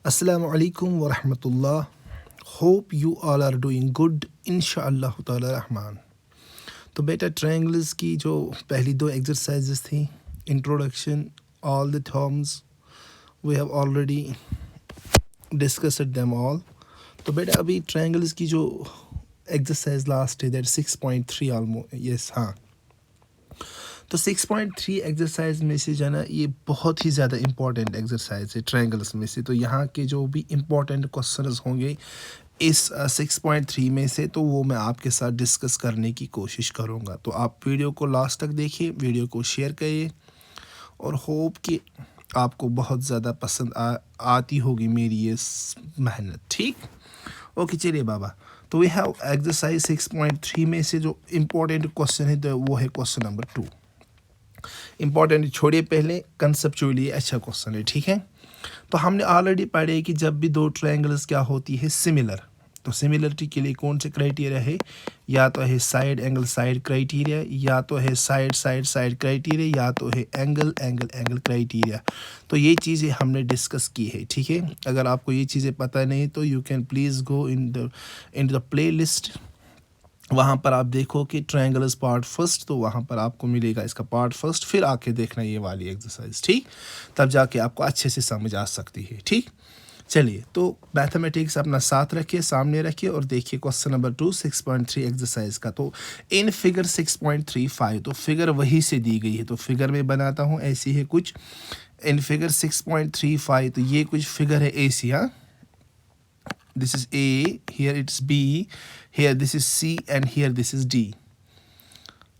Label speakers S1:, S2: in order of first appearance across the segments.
S1: Assalamu alaikum wa rahmatullah. Hope you all are doing good इंशाअल्लाह ताला रहमान। तो बेटा ट्रायंगल्स की जो पहली दो एक्सरसाइजेस थी, introduction, all the terms, we have already discussed them all. तो बेटा अभी ट्रायंगल्स की जो एक्सरसाइज लास्ट है दैट 6.3 ऑलमोस्ट, यस हाँ। तो 6.3 एक्सरसाइज में से जो है ना, ये बहुत ही ज़्यादा इंपॉर्टेंट एक्सरसाइज है ट्रायंगल्स में से। तो यहाँ के जो भी इम्पोर्टेंट क्वेश्चंस होंगे इस 6.3 में से, तो वो मैं आपके साथ डिस्कस करने की कोशिश करूँगा। तो आप वीडियो को लास्ट तक देखिए, वीडियो को शेयर करिए और होप कि आपको बहुत ज़्यादा पसंद आती होगी मेरी ये मेहनत। ठीक, ओके चलिए बाबा। तो वी हैव एक्सरसाइज 6.3 में से जो इम्पोर्टेंट क्वेश्चन है तो वो है क्वेश्चन नंबर 2। इम्पॉर्टेंट छोड़िए, पहले कंसेप्चुअली अच्छा क्वेश्चन है, ठीक है। तो हमने ऑलरेडी पढ़े कि जब भी दो ट्रायंगल्स क्या होती है सिमिलर, तो सिमिलरिटी के लिए कौन से क्राइटेरिया है, या तो है साइड एंगल साइड क्राइटेरिया, या तो है साइड साइड साइड क्राइटेरिया, या तो है एंगल एंगल एंगल क्राइटेरिया। तो ये चीज़ें हमने डिस्कस की है, ठीक है। अगर आपको ये चीज़ें पता नहीं तो you can please go in the play list, वहाँ पर आप देखो कि ट्रायंगल्स पार्ट फर्स्ट, तो वहाँ पर आपको मिलेगा इसका पार्ट फर्स्ट, फिर आके देखना ये वाली एक्सरसाइज, ठीक। तब जाके आपको अच्छे से समझ आ सकती है, ठीक। चलिए, तो मैथमेटिक्स अपना साथ रखिए, सामने रखिए और देखिए क्वेश्चन नंबर 2 6.3 एक्सरसाइज का। तो इन फिगर 6.35, तो फिगर वही से दी गई है, तो फिगर में बनाता हूँ ऐसी है कुछ। इन फिगर 6.35 तो ये कुछ फिगर है ऐसी, हाँ। This is A, here it's B, here this is C and here this is D।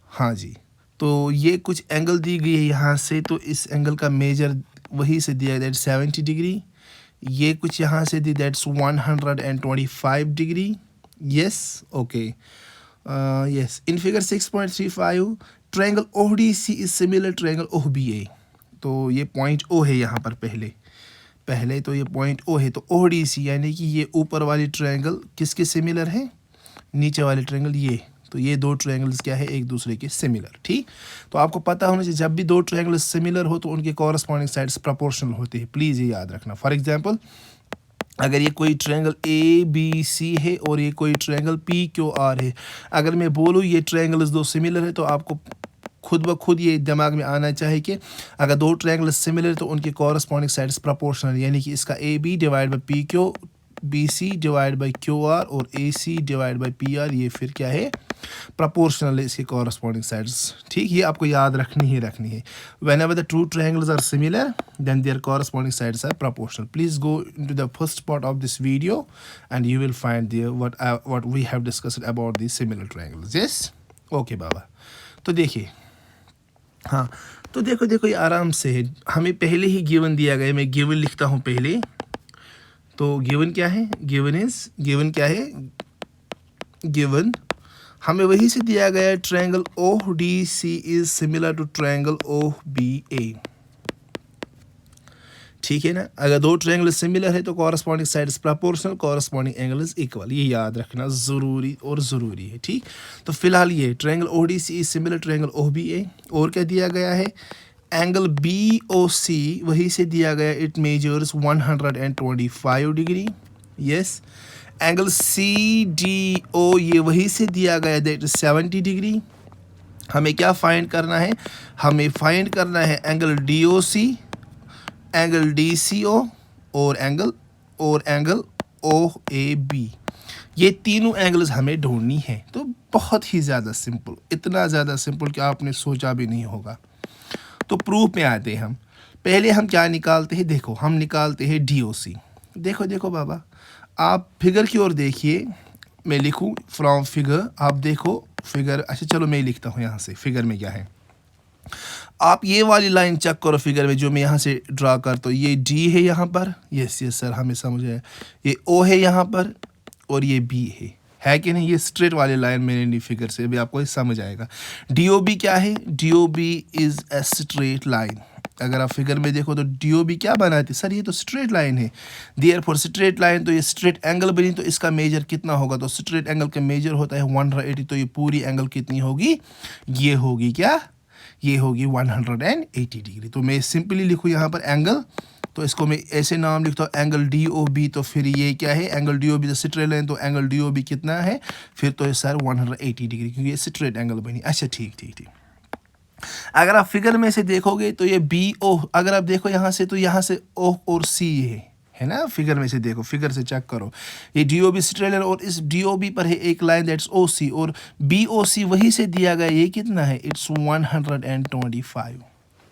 S1: हाँ जी, तो ये कुछ एंगल दी गई है यहाँ से, तो इस एंगल का मेजर वही से दिया दैट 70 डिग्री। ये कुछ यहाँ से दी that's 125 degree. Yes, okay, yes. In figure 6.35 triangle ODC is similar triangle OBA। तो ये पॉइंट O है यहाँ पर पहले तो ये पॉइंट O है, तो ODC यानी कि ये ऊपर वाली ट्रायंगल किसके सिमिलर है, नीचे वाली ट्रायंगल ये। तो ये दो ट्रायंगल्स क्या है, एक दूसरे के सिमिलर, ठीक। तो आपको पता होना चाहिए जब भी दो ट्रायंगल्स सिमिलर हो तो उनके कॉरस्पॉन्डिंग साइड्स प्रोपोर्शनल होते हैं, प्लीज़ ये याद रखना। फॉर एग्जांपल, अगर ये कोई ट्रायंगल ABC है और ये कोई ट्रायंगल PQR है, अगर मैं बोलूँ ये ट्रायंगल्स दो सिमिलर है, तो आपको खुद ब खुद ये दिमाग में आना चाहिए कि अगर दो ट्रायंगल सिमिलर तो उनके कॉरस्पॉन्डिंग साइड्स प्रोपोर्शनल, यानी कि इसका AB divide by PQ, BC divide by QR और AC डिवाइड बाई PR, ये फिर क्या है, प्रोपोर्शनल है इसके कॉरस्पॉन्डिंग साइड्स, ठीक। ये आपको याद रखनी है। Whenever the two triangles are similar then their corresponding sides are proportional. Please go into the first part of this video and you will find there what we have discussed about the similar triangles. Yes, okay बाबा। तो देखिए, हाँ, तो देखो ये आराम से है, हमें पहले ही गिवन दिया गया है। मैं गिवन लिखता हूँ पहले। तो गिवन क्या है, गिवन क्या है, गिवन हमें वही से दिया गया है, triangle ODC is similar to triangle OBA, ठीक है ना। अगर दो ट्रायंगल सिमिलर है तो corresponding sides proportional, corresponding angle is equal, ये याद रखना ज़रूरी है, ठीक। तो फिलहाल ये triangle ODC is similar triangle OBA। और क्या दिया गया है, एंगल BOC वही से दिया गया, it measures 125 degree. Yes, angle CDO ये वही से दिया गया, दैट इज 70 डिग्री। हमें क्या फाइंड करना है, हमें फाइंड करना है एंगल DOC, एंगल DCO और एंगल OAB। ये तीनों एंगल्स हमें ढूंढनी है। तो बहुत ही ज़्यादा सिंपल, इतना ज़्यादा सिंपल कि आपने सोचा भी नहीं होगा। तो प्रूफ में आते हैं हम। पहले हम क्या निकालते हैं, देखो हम निकालते हैं DOC। देखो बाबा, आप फिगर की ओर देखिए, मैं लिखूं फ्रॉम फिगर, आप देखो फिगर। अच्छा चलो मैं लिखता हूँ यहाँ से, फिगर में क्या है, आप ये वाली लाइन चेक करो फिगर में जो मैं यहाँ से ड्रा करता हूँ। ये D है यहाँ पर, यस सर हमें समझ आया। ये O है यहाँ पर और ये B है कि नहीं। ये स्ट्रेट वाली लाइन मैंने नहीं, फिगर से अभी आपको समझ आएगा। DOB क्या है, DOB is a straight line. अगर आप फिगर में देखो तो DOB क्या बनाती है, सर ये तो स्ट्रेट लाइन है। देयरफॉर स्ट्रेट लाइन, तो ये स्ट्रेट एंगल बनी, तो इसका मेजर कितना होगा, तो स्ट्रेट एंगल का मेजर होता है 180। तो ये पूरी एंगल कितनी होगी, ये होगी क्या, ये होगी 180 डिग्री। तो मैं सिंपली लिखूँ यहाँ पर एंगल, तो इसको मैं ऐसे नाम लिखता हूँ एंगल डी ओ बी। तो फिर ये क्या है, एंगल डी ओ बी तो स्ट्रेट लाइन, तो एंगल डी ओ बी कितना है फिर, तो सर 180 डिग्री, क्योंकि ये स्ट्रेट एंगल बनी। अच्छा ठीक ठीक ठीक। अगर आप फिगर में से देखोगे तो ये बी ओ, अगर आप देखो यहाँ से, तो यहाँ से ओ और सी है ना, फिगर में से देखो, फिगर से चेक करो, ये D O B straight line और इस डी ओ बी पर है एक लाइन दैट्स ओ सी, और बी ओ सी वही से दिया गया, ये कितना है, इट्स 125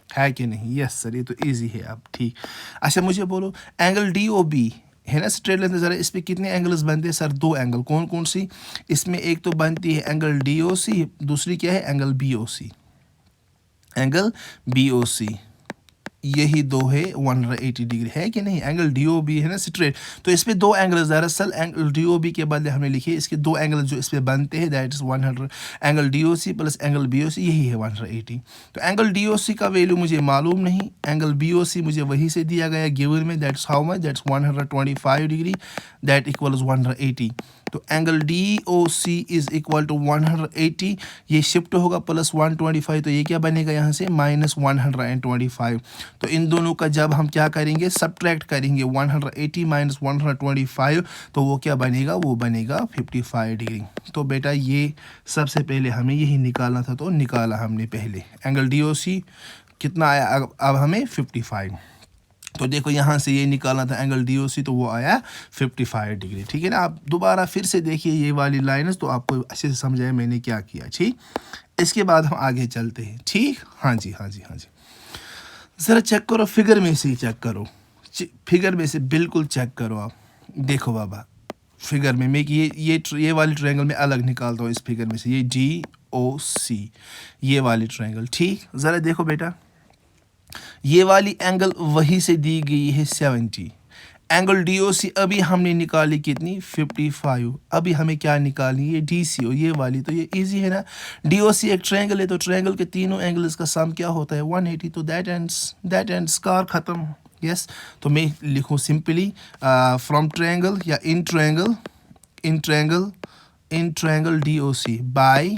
S1: है कि नहीं। यस सर, ये तो इजी है अब, ठीक। अच्छा मुझे बोलो, एंगल डी ओ बी है ना स्ट्रेट लाइन, ज़रा इस पर कितने एंगल्स बनते हैं सर, 2 एंगल। कौन कौन सी, इसमें एक तो बनती है एंगल डी ओ सी, दूसरी क्या है एंगल बी ओ सी, एंगल बी ओ सी, यही दो है 180 डिग्री, है कि नहीं। एंगल डी ओ बी है ना स्ट्रेट, तो इस पे 2 एंगल्स, दरअसल एंगल डी ओ बी के बदले हमने लिखे इसके 2 एंगल जो इस पे बनते हैं, that is 100, angle D O C plus angle B O C, यही है 180। तो एंगल डी ओ सी का वैल्यू मुझे मालूम नहीं, एंगल बी ओ सी मुझे वही से दिया गया गिवन में, that's how much, that's 125 degree, that equals 180। तो angle D O C is equal to 180, ये शिफ्ट होगा प्लस 125, तो ये क्या बनेगा यहाँ से माइनस 125। तो इन दोनों का जब हम क्या करेंगे, सब्ट्रैक्ट करेंगे, 180 माइनस 125, तो वो क्या बनेगा, वो बनेगा 55 डिग्री। तो बेटा ये सबसे पहले हमें यही निकालना था, तो निकाला हमने पहले, एंगल डी ओ सी कितना आया, अब हमें 55। तो देखो यहाँ से ये निकालना था एंगल डी ओ सी, तो वो आया 55 डिग्री, ठीक है ना। आप दोबारा फिर से देखिए ये वाली लाइन्स, तो आपको अच्छे से समझ आए मैंने क्या किया, ठीक। इसके बाद हम आगे चलते हैं, ठीक। हाँ जी हाँ जी हाँ जी, ज़रा चेक करो, फिगर में से ही चेक करो, फिगर में से बिल्कुल चेक करो आप। देखो बाबा, फिगर में मैं ये वाली ट्रायंगल में अलग निकालता हूँ इस फिगर में से, ये डी ओ सी, ये वाली ट्रायंगल, ठीक। ज़रा देखो बेटा, ये वाली एंगल वही से दी गई है 70, एंगल डी ओ सी अभी हमने निकाली कितनी, 55। अभी हमें क्या निकालनी है, डी सी ओ, ये वाली, तो ये इजी है ना। डी ओ सी एक ट्रायंगल है, तो ट्रायंगल के तीनों एंगल्स का सम क्या होता है 180, तो दैट एंड्स कार ख़त्म। यस, तो मैं लिखूँ सिंपली फ्रॉम ट्रायंगल या in triangle D O C by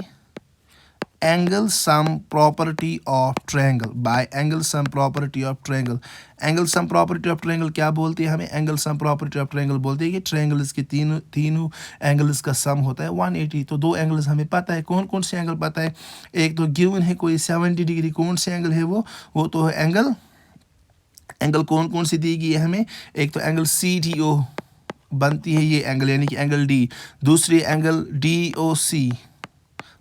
S1: angle sum property of triangle, by angle sum property of triangle। Angle sum property of triangle क्या बोलते हैं हमें, angle sum property of triangle बोलते हैं कि ट्रायंगल्स के तीनों एंगल्स का सम होता है 180। तो 2 एंगल्स हमें पता है, कौन कौन से एंगल पता है, एक तो गिवन है कोई 70 डिग्री, कौन से एंगल है वो तो है एंगल कौन कौन सी दी गई है हमें, एक तो एंगल सी डी ओ बनती है ये एंगल, यानी कि एंगल डी, दूसरी एंगल डी ओ सी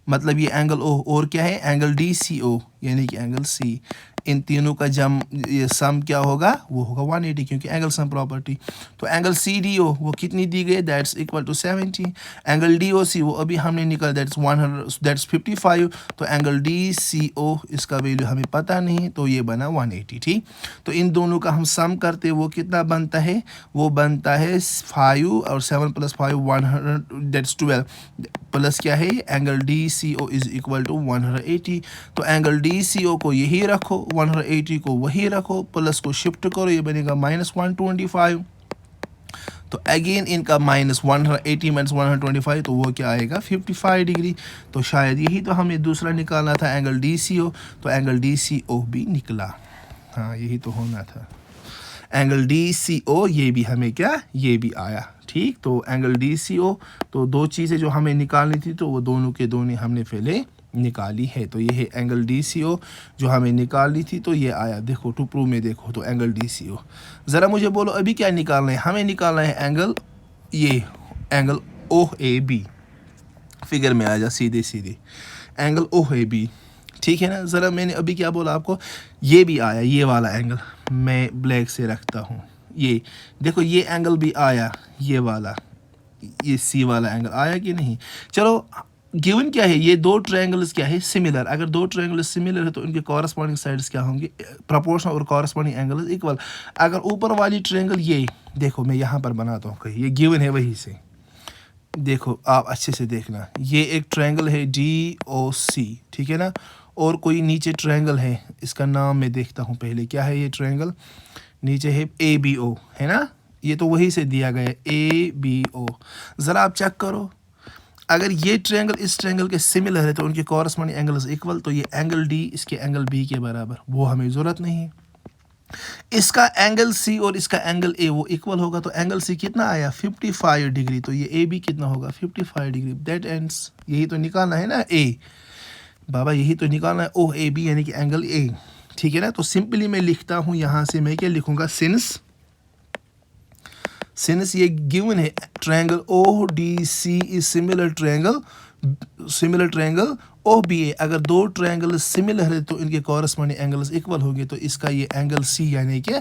S1: मतलब ये एंगल ओ, और क्या है एंगल डी सी ओ यानी कि एंगल सी। इन तीनों का जम ये सम क्या होगा, वो होगा 180, क्योंकि एंगल सम प्रॉपर्टी। तो एंगल सी डी ओ वो कितनी दी गई, that's equal to 70। Angle D O C वो अभी हमने निकाला, दैट्स 55। तो एंगल डी सी ओ इसका वैल्यू हमें पता नहीं, तो ये बना 180, ठीक। तो इन दोनों का हम सम करते वो कितना बनता है, वो बनता है 5 और 7 + 5 100, दैट्स 12, प्लस क्या है angle D C O is equal to 180। तो एंगल डी सी ओ को यही रखो, 180 को वही रखो, प्लस को शिफ्ट करो, ये बनेगा -125। तो अगेन इनका -180 - 125, तो वो क्या आएगा 55 डिग्री। तो शायद यही तो हमें दूसरा निकालना था एंगल डी सी ओ, तो एंगल डी सी ओ भी निकला। हाँ यही तो होना था, एंगल डी सी ओ ये भी हमें क्या, ये भी आया, ठीक। तो एंगल डी सी ओ, तो 2 चीज़ें जो हमें निकालनी थी, तो वो दोनों के दोनों हमने पहले निकाली है। तो ये है एंगल डी सी ओ जो हमें निकालनी थी, तो ये आया। देखो टू प्रूव में देखो, तो एंगल डी सी ओ। ज़रा मुझे बोलो अभी क्या निकालना है, हमें निकालना है एंगल, ये angle O A B, figure में आ जा सीधे एंगल ओ ए बी, ठीक है ना। ज़रा मैंने अभी क्या बोला आपको, ये भी आया, ये वाला एंगल मैं ब्लैक से रखता हूँ, ये देखो ये एंगल भी आया, ये वाला, ये सी वाला एंगल आया कि नहीं। चलो गिवन क्या है, ये 2 ट्रायंगल्स क्या है सिमिलर। अगर 2 ट्रायंगल्स सिमिलर है तो इनके कॉरस्पॉन्डिंग साइड्स क्या होंगे, प्रोपोर्शनल और कॉरस्पॉन्डिंग एंगल्स इक्वल। अगर ऊपर वाली ट्रायंगल ये देखो, मैं यहाँ पर बनाता हूँ कहीं, ये गिवन है वहीं से देखो, आप अच्छे से देखना, ये एक ट्रायंगल है डी ओ सी, ठीक है ना, और कोई नीचे ट्रायंगल है, इसका नाम मैं देखता हूँ पहले, क्या है ये ट्रायंगल, नीचे है ए बी ओ, है ना, ये तो वही से दिया गया है ए बी ओ। ज़रा आप चेक करो, अगर ये ट्रायंगल इस ट्रायंगल के सिमिलर है तो उनके कॉरस्पॉन्डिंग एंगल्स इक्वल। तो ये एंगल डी इसके एंगल बी के बराबर, वो हमें ज़रूरत नहीं है। इसका एंगल सी और इसका एंगल ए वो इक्वल होगा, तो एंगल सी कितना आया 55 डिग्री, तो ये ए बी कितना होगा 55 डिग्री। दैट एंड्स, यही तो निकालना है ना ए बाबा, यही तो निकालना है ओ ए बी यानी कि एंगल ए, ठीक है ना। तो सिंपली मैं लिखता हूँ यहाँ से, मैं क्या लिखूँगा, सिंस ये गिवन है triangle O D C is similar triangle O B A, अगर दो ट्रायंगल सिमिलर है तो इनके कॉरस्पॉन्डिंग एंगल्स इक्वल होंगे, तो इसका ये एंगल सी यानी कि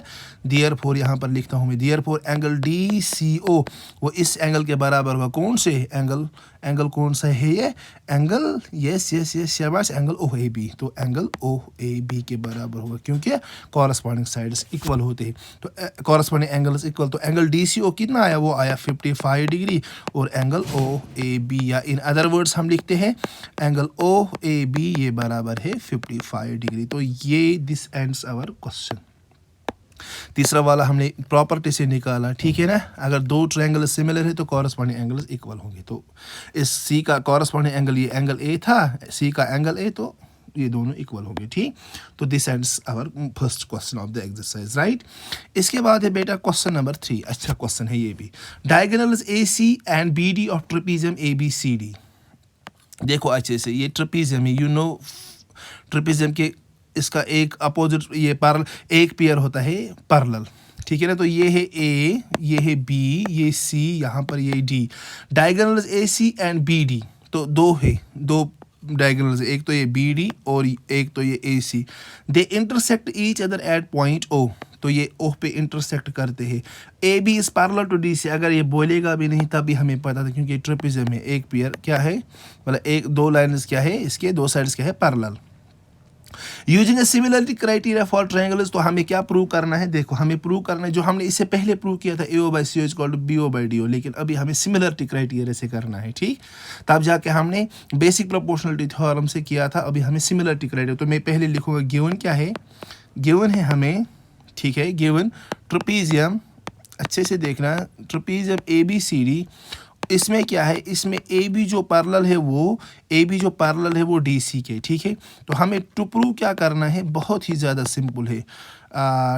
S1: देयरफॉर यहाँ पर लिखता हूँ मैं, देयरफॉर एंगल डी सी ओ वो इस एंगल के बराबर होगा। कौन से एंगल कौन सा है ये एंगल, यस शाबाश, एंगल ओ ए बी, तो एंगल ओ ए बी के बराबर होगा क्योंकि कॉरस्पॉन्डिंग साइड्स इक्वल होते हैं, तो कॉरस्पॉन्डिंग एंगल्स इक्वल, तो एंगल डी सी ओ कितना आया, वो आया 55 डिग्री, और एंगल ओ ए बी या इन अदर वर्ड्स हम लिखते हैं एंगल ओ ए बी ये बराबर है 55 डिग्री। तो ये दिस एंड्स आवर क्वेश्चन। तीसरा वाला हमने प्रॉपर्टी से निकाला, ठीक है ना। अगर दो ट्रायंगल सिमिलर है तो कॉरस्पॉन्डिंग एंगल्स इक्वल होंगे, तो इस सी का कॉरस्पॉन्डिंग एंगल ये एंगल ए था, सी का एंगल ए, तो ये दोनों इक्वल होंगे, ठीक। तो this ends our first question of the exercise, right. इसके बाद है बेटा क्वेश्चन नंबर 3, अच्छा क्वेश्चन है ये भी। Diagonals A C and B D of trapezium A B C D. देखो अच्छे से, ये ट्रेपीजियम है, यू नो ट्रेपीजियम के इसका एक अपोजिट ये पैरेलल एक पेयर होता है पैरेलल, ठीक है ना। तो ये है ए, ये है बी, ये सी, यहाँ पर ये D. Diagonals A C and B D, तो दो है, दो डायगोनल्स, एक तो ये बी डी और एक तो ये A C. They intersect each other at point O, तो ये ओ पे इंटरसेक्ट करते हैं। A B is parallel to D C, अगर ये बोलेगा भी नहीं तब भी हमें पता था क्योंकि ट्रेपीजियम में एक पेयर क्या है, मतलब एक दो लाइन्स क्या है, इसके दो साइड्स क्या है, parallel. Using A similarity criteria for triangles, तो हमें क्या प्रूव करना है, देखो हमें प्रूव करना है जो हमने इससे पहले प्रूव किया था A O by C O is equal to B O by D O, लेकिन अभी हमें सिमिलरिटी क्राइटेरिया से करना है, ठीक। तब जाके हमने बेसिक प्रोपोर्शनलिटी थ्योरम से किया था, अभी हमें सिमिलरिटी क्राइटेरिया। तो मैं पहले लिखूंगा गिवन क्या है, गिवन है हमें, ठीक है, गिवन ट्रेपीजियम, अच्छे से देखना, trapezium A B C D, इसमें क्या है, इसमें ए बी जो पैरेलल है वो डी सी के, ठीक है। तो हमें टू प्रूव क्या करना है, बहुत ही ज़्यादा सिंपल है।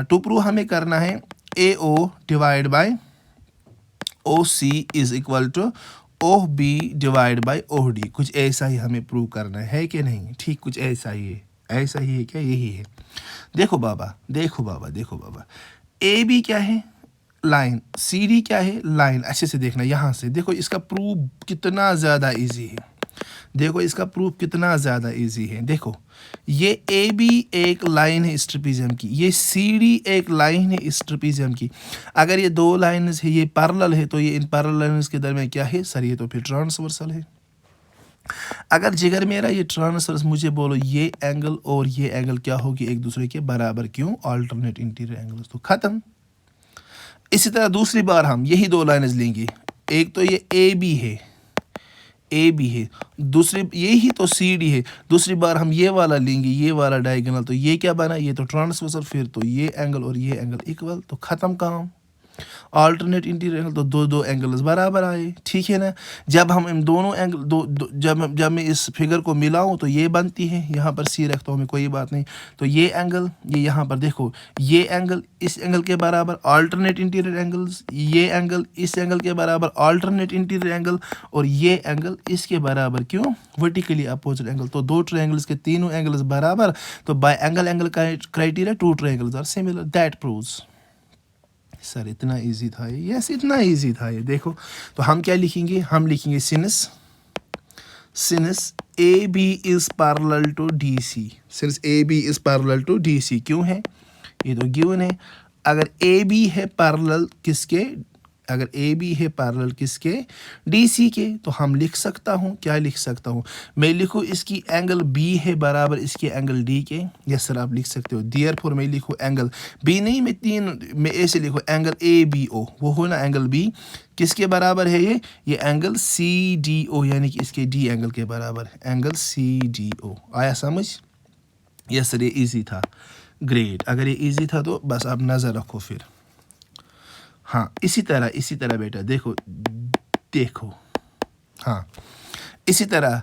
S1: टू प्रूव हमें करना है A O divide by O C is equal to O B divide by O D, कुछ ऐसा ही हमें प्रूव करना है कि नहीं, ठीक, कुछ ऐसा ही है, ऐसा ही है क्या, यही है। देखो बाबा, ए बी क्या है, लाइन, सी डी क्या है, लाइन। अच्छे से देखना, यहाँ से देखो इसका प्रूफ कितना ज़्यादा इजी है, देखो इसका प्रूफ कितना ज़्यादा इजी है। देखो ये ए बी एक लाइन है इस ट्रेपीजियम की, ये सी डी एक लाइन है इस ट्रेपीजियम की। अगर ये दो लाइन्स है, ये पैरेलल है, तो ये इन पैरेलल लाइन्स के दरमियान क्या है सर, ये तो फिर ट्रांसवर्सल है। अगर जिगर मेरा ये ट्रांसवर्स, मुझे बोलो ये एंगल और ये एंगल क्या होगी एक दूसरे के बराबर, क्यों, अल्टरनेट इंटीरियर एंगल्स, तो खत्म। इसी तरह दूसरी बार हम यही दो लाइन्स लेंगे, एक तो ये ए बी है, दूसरी यही तो सी डी है, दूसरी बार हम ये वाला लेंगे, ये वाला डायगोनल, तो ये क्या बना, ये तो ट्रांसवर्सल, फिर तो ये एंगल और ये एंगल इक्वल, तो ख़त्म काम। अल्टरनेट इंटीरियर एंगल, तो दो एंगल्स बराबर आए, ठीक है ना। जब हम इन दोनों एंगल जब मैं इस फिगर को मिलाऊं तो ये बनती है, यहाँ पर सी रखता हूँ मैं, कोई बात नहीं। तो ये एंगल, ये यहाँ पर देखो, ये एंगल इस एंगल के बराबर अल्टरनेट इंटीरियर एंगल्स, ये एंगल इस एंगल के बराबर अल्टरनेट इंटीरियर एंगल, और ये एंगल इसके बराबर, क्यों, वर्टिकली अपोजिट एंगल। तो दो ट्रायंगल्स के तीनों एंगल्स बराबर, तो by angle criteria two triangles are similar, that proves. Sir इतना इजी था ये, यस इतना इजी था ये। देखो तो हम क्या लिखेंगे, हम लिखेंगे since A B is parallel to D C, since A B is parallel to D C, क्यों है, ये तो गिवन है। अगर ए बी है पैरेलल किसके, अगर ए बी है पैरेलल किसके, डी सी के, तो हम लिख सकता हूँ, क्या लिख सकता हूँ, मैं लिखूँ इसकी एंगल बी है बराबर इसके एंगल डी के, यस सर आप लिख सकते हो। देयरफॉर मैं लिखूँ एंगल बी नहीं, मैं ऐसे लिखूँ एंगल ए बी ओ, वो हो ना एंगल बी किसके बराबर है, ये एंगल सी डी ओ, यानी कि इसके डी एंगल के बराबर, एंगल सी डी ओ। आया समझ, यस सर ये ईजी था, ग्रेट। अगर ये ईजी था तो बस आप नज़र रखो फिर। हाँ इसी तरह बेटा देखो हाँ, इसी तरह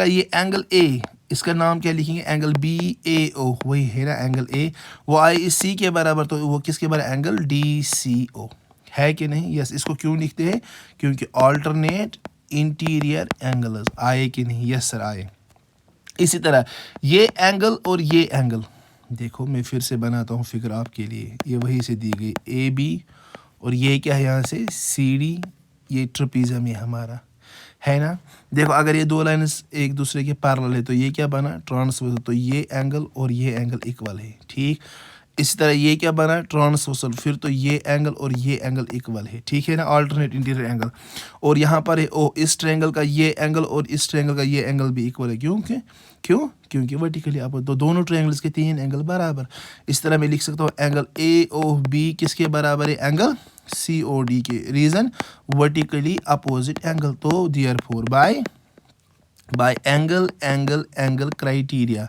S1: ये एंगल ए, इसका नाम क्या लिखेंगे, एंगल बी ए ओ, वही है ना एंगल ए, वो आई इस सी के बराबर, तो वो किसके बराबर, एंगल डी सी ओ, है कि नहीं। यस, इसको क्यों लिखते हैं, क्योंकि ऑल्टरनेट इंटीरियर एंगल्स, आए कि नहीं, यस सर आए। इसी तरह ये एंगल और ये एंगल, देखो मैं फिर से बनाता हूँ फिगर आपके लिए, ये वही से दी गई ए बी, और ये क्या है यहाँ से सी डी, ये ट्रपीज़म है हमारा, है ना। देखो अगर ये दो लाइन्स एक दूसरे के पैरेलल है तो ये क्या बना, ट्रांसवर्सल, तो ये एंगल और ये एंगल इक्वल है, ठीक। इसी तरह ये क्या बना, ट्रांसवर्सल, फिर तो ये एंगल और ये एंगल इक्वल है, ठीक है ना, अल्टरनेट इंटीरियर एंगल। और यहाँ पर है ओ, इस ट्रायंगल का ये एंगल और इस ट्रायंगल का ये एंगल भी इक्वल है, क्योंकि वर्टिकली आप तो दोनों ट्रायंगल्स के तीन एंगल बराबर। इस तरह मैं लिख सकता हूँ एंगल ए ओ बी किसके बराबर है, एंगल सी ओ डी के, रीज़न वर्टिकली अपोजिट एंगल, तो therefore by angle criteria,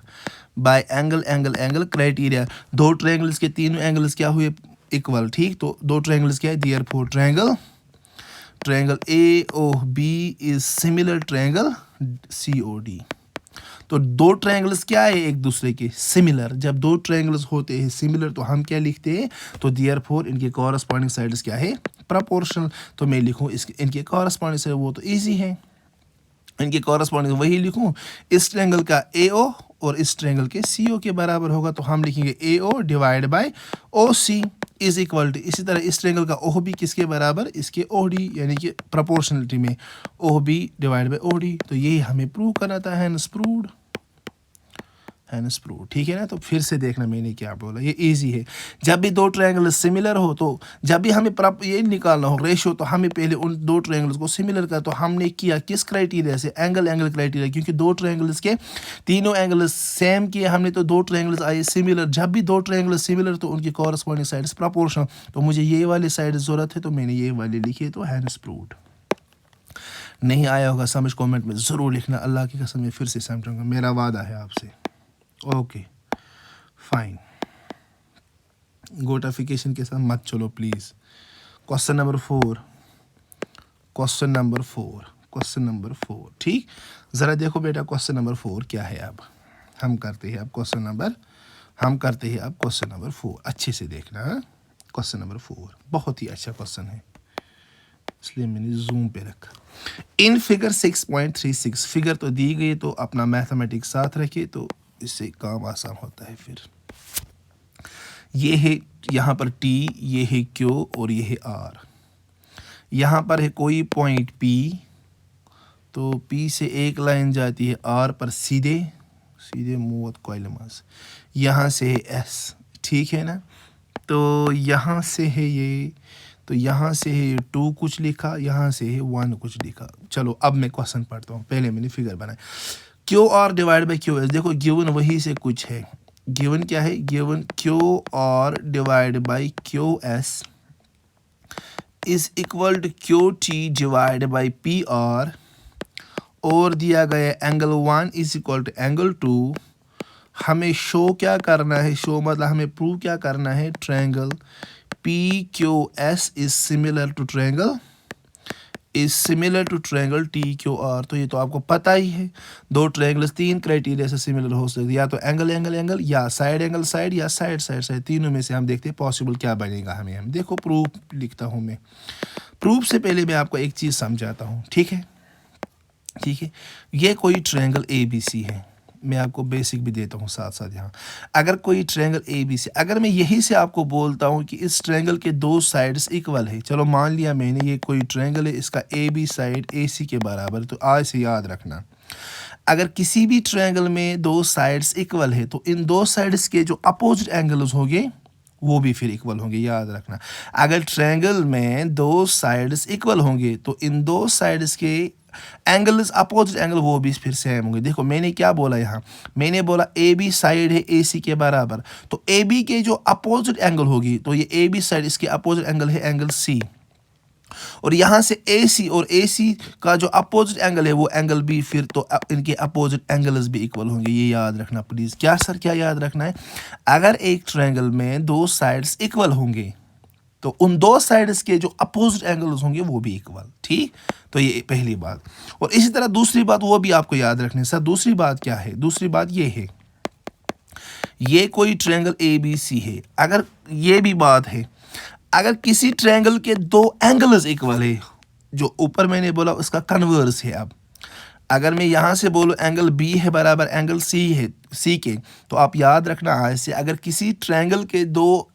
S1: bye angle criteria, दो ट्रायंगल्स के तीनों एंगल्स क्या हुए, इक्वल, ठीक। तो दो ट्रायंगल्स क्या है, therefore triangle A O B is similar triangle C O D. तो दो ट्रायंगल्स क्या है, एक दूसरे के सिमिलर। जब दो ट्रायंगल्स होते हैं सिमिलर तो हम क्या लिखते हैं, तो देयरफॉर इनके कॉरस्पॉन्डिंग साइड्स क्या है, प्रोपोर्शनल। तो मैं लिखूँ इनके कॉरस्पॉन्डिंग साइड, वो तो ईजी है, इनके कॉरस्पॉन्डिंग वही लिखूँ, इस ट्रायंगल का ए ओ और इस ट्रायंगल के सी ओ के बराबर होगा, तो हम लिखेंगे A O divide by O C is equal to, इसी तरह इस ट्रायंगल का ओ बी किसके बराबर, इसके ओ डी, यानी कि प्रोपोर्शनलिटी में O B divide by O D. तो यही हमें प्रूव करना था, हैंस प्रूव्ड, ठीक है ना। तो फिर से देखना मैंने क्या बोला, ये इजी है। जब भी दो ट्रायंगल सिमिलर हो, तो जब भी हमें ये निकालना हो रेशियो, तो हमें पहले उन दो ट्रायंगल्स को सिमिलर का, तो हमने किया किस क्राइटेरिया से, एंगल क्राइटेरिया, क्योंकि दो ट्रायंगल्स के तीनों एंगल्स सेम किए हमने, तो दो ट्रायंगल्स आए सिमिलर। जब भी दो ट्रायंगल्स सिमिलर तो उनकी कॉरस्पॉन्डिंग साइड्स प्रोपोर्शनल, तो मुझे ये वाली साइड ज़रूरत है, तो मैंने ये वाली लिखी, तो हैंस प्रूव्ड। नहीं आया होगा समझ, कमेंट में ज़रूर लिखना, अल्लाह की कसम मैं फिर से समझाऊंगा, मेरा वादा है आपसे। ओके फाइन, गोटाफिकेशन के साथ मत चलो प्लीज़। क्वेश्चन नंबर 4, ठीक। ज़रा देखो बेटा क्वेश्चन नंबर 4 क्या है। अब हम करते हैं क्वेश्चन नंबर 4, अच्छे से देखना। क्वेश्चन नंबर 4 बहुत ही अच्छा क्वेश्चन है, इसलिए मैंने जूम पे रखा। इन फिगर 6.36, फिगर तो दी गई, तो अपना मैथमेटिक्स साथ रखिए, तो इससे काम आसान होता है। फिर ये है यहाँ पर T, ये है Q और ये है R। यहाँ पर है कोई पॉइंट P, तो P से एक लाइन जाती है R पर सीधे मुँह कॉइल मास, यहाँ से है S, ठीक है ना। तो यहाँ से है ये, तो यहाँ से है 2 कुछ लिखा, यहाँ से है 1 कुछ लिखा। चलो अब मैं क्वेश्चन पढ़ता हूँ, पहले मैंने फिगर बनाया। Q R divide by Q S, देखो गिवन वही से कुछ है, गिवन क्या है, given Q R divide by Q S is equal to Q T divide by P R, और दिया गया angle 1 is equal to angle 2। हमें शो क्या करना है, शो मतलब हमें प्रूव क्या करना है, triangle P Q S is similar to triangle T Q R. तो ये तो आपको पता ही है, दो ट्रायंगल्स तीन क्राइटेरिया से सिमिलर हो सकते हैं, या तो एंगल या साइड एंगल साइड या साइड, तीनों में से हम देखते हैं पॉसिबल क्या बनेगा हमें। हम देखो प्रूफ लिखता हूँ मैं। प्रूफ से पहले मैं आपको एक चीज़ समझाता हूँ, ठीक है। ये कोई ट्रायंगल ए बी सी है, मैं आपको बेसिक भी देता हूँ साथ साथ यहाँ। अगर कोई ट्रायंगल ए बी सी, अगर मैं यही से आपको बोलता हूँ कि इस ट्रायंगल के दो साइड्स इक्वल है, चलो मान लिया मैंने ये कोई ट्रायंगल है, इसका ए बी साइड ए सी के बराबर, तो आज से याद रखना, अगर किसी भी ट्रायंगल में दो साइड्स इक्वल है, तो इन दो साइड्स के जो अपोजिट एंगल्स होंगे वो भी फिर इक्वल होंगे, याद रखना। अगर ट्रायंगल में दो साइड्स इक्वल होंगे, तो इन दो साइड्स के एंगल्स अपोजिट एंगल वो भी फिर सेम होंगे। देखो मैंने क्या बोला यहाँ, मैंने बोला ए बी साइड है ए सी के बराबर, तो ए बी के जो अपोजिट एंगल होगी, तो ये ए बी साइड इसके अपोजिट एंगल है एंगल सी, और यहाँ से ए सी और ए सी का जो अपोजिट एंगल है वो एंगल बी, फिर तो इनके अपोजिट एंगल्स भी इक्वल होंगे, ये याद रखना प्लीज़। क्या सर क्या याद रखना है, अगर एक ट्रायंगल में दो साइड्स इक्वल होंगे, तो उन दो साइड्स के जो अपोजिट एंगल्स होंगे वो भी इक्वल। ठीक, तो ये पहली बात। और इसी तरह दूसरी बात वो भी आपको याद रखनी है। सर दूसरी बात क्या है? दूसरी बात ये है, ये कोई ट्रायंगल ABC है। अगर ये भी बात है, अगर किसी ट्रायंगल के दो एंगल्स इक्वल है, जो ऊपर मैंने बोला उसका कन्वर्स है। अब अगर मैं यहाँ से बोलूँ एंगल B है बराबर एंगल C है, C के, तो आप याद रखना आज से, अगर किसी ट्रायंगल के दो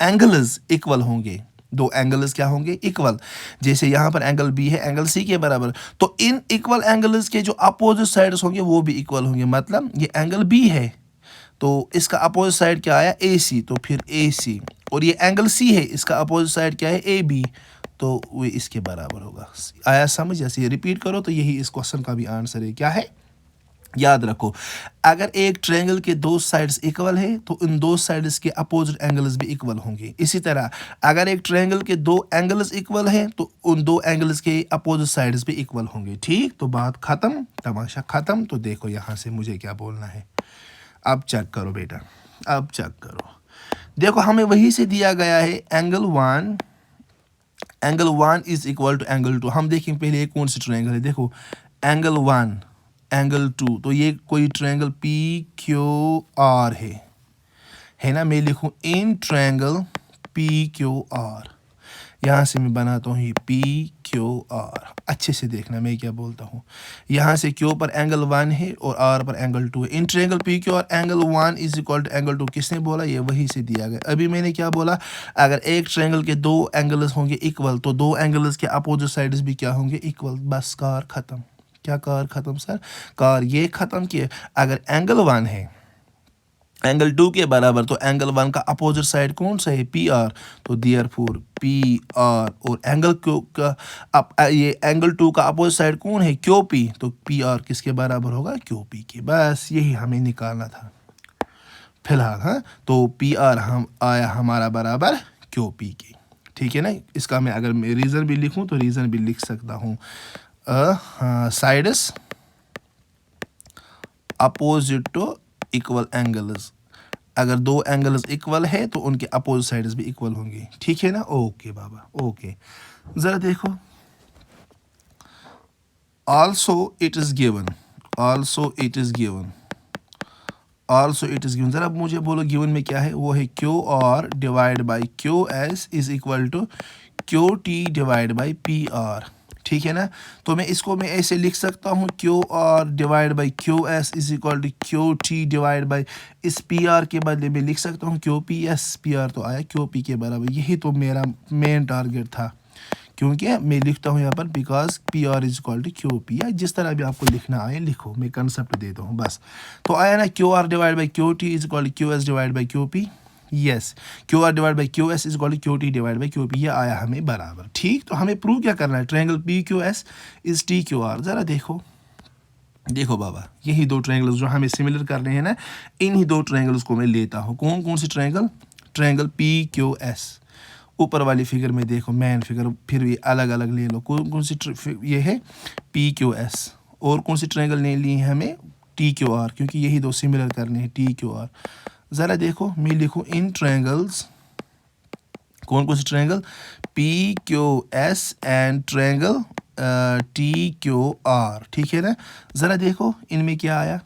S1: एंगल्स इक्वल होंगे, दो एंगल्स क्या होंगे? इक्वल। जैसे यहाँ पर एंगल B है एंगल C के बराबर, तो इन इक्वल एंगल्स के जो अपोजिट साइड्स होंगे वो भी इक्वल होंगे। मतलब ये एंगल B है तो इसका अपोजिट साइड क्या आया? AC, तो फिर AC। और ये एंगल C है, इसका अपोजिट साइड क्या है? AB, तो वो इसके बराबर होगा। आया समझ? जैसे ये रिपीट करो तो यही इस क्वेश्चन का भी आंसर है। क्या है? याद रखो, अगर एक ट्रायंगल के दो साइड्स इक्वल है तो इन दो साइड्स के अपोजिट एंगल्स भी इक्वल होंगे। इसी तरह अगर एक ट्रायंगल के दो एंगल्स इक्वल है तो उन दो एंगल्स के अपोजिट साइड्स भी इक्वल होंगे। ठीक, तो बात खत्म, तमाशा खत्म। तो देखो यहाँ से मुझे क्या बोलना है, अब चेक करो बेटा, अब चेक करो। देखो हमें वही से दिया गया है angle 1 is equal to angle 2। हम देखें पहले कौन सी ट्रायंगल है। देखो एंगल 1 एंगल 2, तो ये कोई ट्रायंगल PQR है ना। मैं लिखूं इन ट्रायंगल PQR, यहाँ से मैं बनाता हूँ ये PQR। अच्छे से देखना मैं क्या बोलता हूँ। यहाँ से Q पर एंगल 1 है और R पर एंगल 2 है। In triangle PQR angle 1 is equal to angle 2 किसने बोला? ये वही से दिया गया। अभी मैंने क्या बोला? अगर एक ट्रायंगल के दो एंगल्स होंगे इक्वल तो दो एंगल्स के अपोजिट साइड्स भी क्या होंगे? इक्वल। बस कार ख़त्म। क्या कार ख़त्म सर? कार ये ख़त्म किए। अगर एंगल 1 है एंगल 2 के बराबर तो एंगल 1 का अपोजिट साइड कौन सा है? PR, तो देयरफॉर PR। और एंगल Q का ये एंगल 2 का अपोजिट साइड कौन है? QP, तो PR किसके बराबर होगा? QP के। बस यही हमें निकालना था फिलहाल। हाँ, तो PR हम आया हमारा बराबर QP के। ठीक है ना। इसका मैं अगर मैं रीज़न भी लिखूं तो रीज़न भी लिख सकता हूँ, sides opposite to equal angles. अगर दो एंगल्स इक्वल है तो उनके अपोजिट साइड्स भी इक्वल होंगे। ठीक है ना। ओके बाबा, ओके। ज़रा देखो, also it is given, also it is given, also it is given. ज़रा मुझे बोलो गिवन में क्या है? वो है QR divide by QS is equal to QT divide by PR। ठीक है ना। तो मैं इसको मैं ऐसे लिख सकता हूँ QR divide by QS is equal to QT divide by, इस PR के बदले में लिख सकता हूँ QPS। PR तो आया QP के बराबर। यही तो मेरा मेन टारगेट था, क्योंकि मैं लिखता हूँ यहाँ पर because PR is equal to QP, या जिस तरह भी आपको लिखना आए लिखो, मैं कंसेप्ट देता हूँ बस। तो आया ना QR divide by QT is equal to QS divide by QP। Yes, QR divide by QS is equal to QT divide by QP। ये आया हमें बराबर। ठीक, तो हमें प्रूव क्या करना है? Triangle PQS is TQR। ज़रा देखो, देखो बाबा, यही दो ट्रायंगल्स जो हमें सिमिलर करने हैं ना, इन्हीं दो ट्रायंगल्स को मैं लेता हूँ। कौन कौन सी ट्रायंगल? Triangle PQS। ऊपर वाली फिगर में देखो, मैन फिगर, फिर भी अलग अलग ले लो। कौन कौन सी ये है? PQS। और कौन सी ट्रायंगल नहीं ली है हमें? TQR, क्योंकि यही दो सिमिलर करने हैं, TQR। ज़रा देखो, मैं लिखूँ इन ट्रायंगल्स, कौन कौन सी triangle? PQS and triangle TQR। ठीक है ना। ज़रा देखो इनमें क्या आया,